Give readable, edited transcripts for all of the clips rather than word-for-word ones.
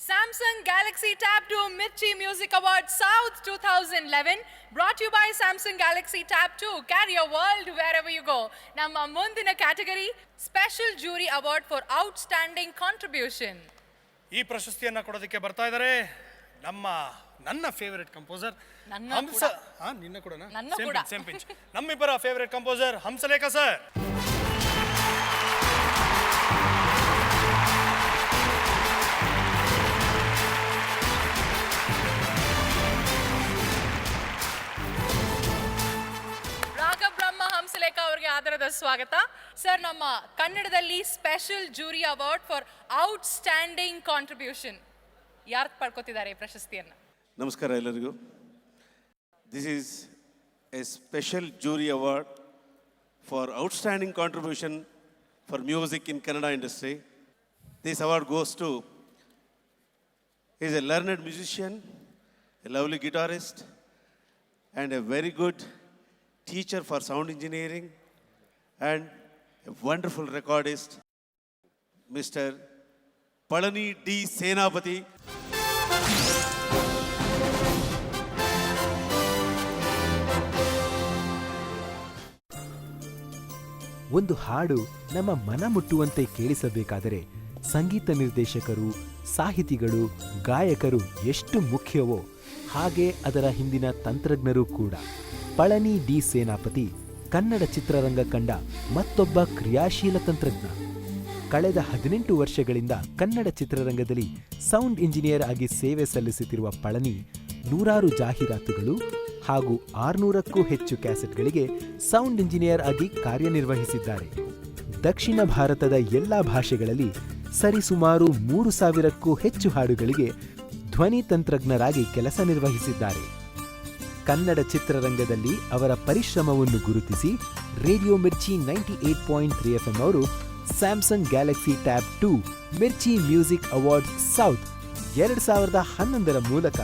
Samsung Galaxy Tab 2 Mirchi Music Award South 2011 brought to you by Samsung Galaxy Tab 2. Carry your world wherever you go. Namma mundina category Special Jury Award for Outstanding Contribution. ಈ ಪ್ರಶಸ್ತಿಯನ್ನು ಕೊಡೋದಕ್ಕೆ ಬರ್ತಾ ಇದ್ದಾರೆ ನನ್ನ favourite composer ಹಂಸ ನಿನ್ನ ಕೂಡ same pinch ನಮ್ಮಿಬ್ಬರ favourite composer Hamsalekha sir. ಅವರಿಗೆ ಆದರದ ಸ್ವಾಗತ ಸರ್. ನಮ್ಮ ಕನ್ನಡದಲ್ಲಿ special jury award for outstanding contribution ಯಾರು ಪಡ್ಕೋತಿದ್ದಾರೆ ಈ ಪ್ರಶಸ್ತಿಯನ್ನು? ನಮಸ್ಕಾರ ಎಲ್ಲರಿಗೂ. This is A special jury award for outstanding contribution for music in Kannada industry. This award goes to is A learned musician, A lovely guitarist and a very good teacher for sound engineering and a wonderful recordist, Mr. Palani D. Senapati. ಒಂದು ಹಾಡು ನಮ್ಮ ಮನ ಮುಟ್ಟುವಂತೆ ಕೇಳಿಸಬೇಕಾದರೆ ಸಂಗೀತ ನಿರ್ದೇಶಕರು, ಸಾಹಿತಿಗಳು, ಗಾಯಕರು ಎಷ್ಟು ಮುಖ್ಯವೋ ಹಾಗೆ ಅದರ ಹಿಂದಿನ ತಂತ್ರಜ್ಞರು ಕೂಡ. ಪಳನಿ ಡಿ ಸೇನಾಪತಿ ಕನ್ನಡ ಚಿತ್ರರಂಗ ಕಂಡ ಮತ್ತೊಬ್ಬ ಕ್ರಿಯಾಶೀಲ ತಂತ್ರಜ್ಞ. ಕಳೆದ 18 ವರ್ಷಗಳಿಂದ ಕನ್ನಡ ಚಿತ್ರರಂಗದಲ್ಲಿ ಸೌಂಡ್ ಇಂಜಿನಿಯರ್ ಆಗಿ ಸೇವೆ ಸಲ್ಲಿಸುತ್ತಿರುವ ಪಳನಿ ನೂರಾರು ಜಾಹೀರಾತುಗಳು ಹಾಗೂ 600ಕ್ಕೂ ಹೆಚ್ಚು ಕ್ಯಾಸೆಟ್ಗಳಿಗೆ ಸೌಂಡ್ ಇಂಜಿನಿಯರ್ ಆಗಿ ಕಾರ್ಯನಿರ್ವಹಿಸಿದ್ದಾರೆ. ದಕ್ಷಿಣ ಭಾರತದ ಎಲ್ಲ ಭಾಷೆಗಳಲ್ಲಿ ಸರಿಸುಮಾರು 3000ಕ್ಕೂ ಹೆಚ್ಚು ಹಾಡುಗಳಿಗೆ ಧ್ವನಿ ತಂತ್ರಜ್ಞರಾಗಿ ಕೆಲಸ ನಿರ್ವಹಿಸಿದ್ದಾರೆ. ಕನ್ನಡ ಚಿತ್ರರಂಗದಲ್ಲಿ ಅವರ ಪರಿಶ್ರಮವನ್ನು ಗುರುತಿಸಿ ರೇಡಿಯೋ ಮಿರ್ಚಿ 98.3 FM ಅವರು Samsung Galaxy tab 2 Mirchi music award south 2011 ಮೂಲಕ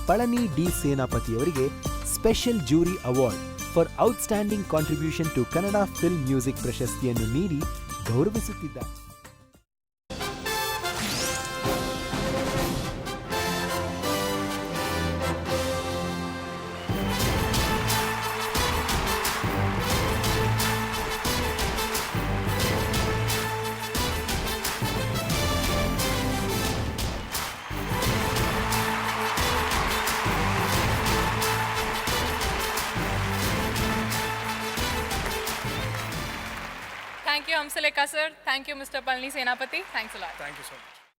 ಪಳನಿ ಡಿ ಸೇನಾಪತಿಯವರಿಗೆ special jury award for outstanding contribution to Kannada film music ಪ್ರಶಸ್ತಿಯನ್ನು ನೀಡಿ ಗೌರವಿಸುತ್ತಿದ್ದಾರೆ. Thank you, Hamsalekha sir. Thank you, Mr. Palani Senapati. Thanks a lot. Thank you so much.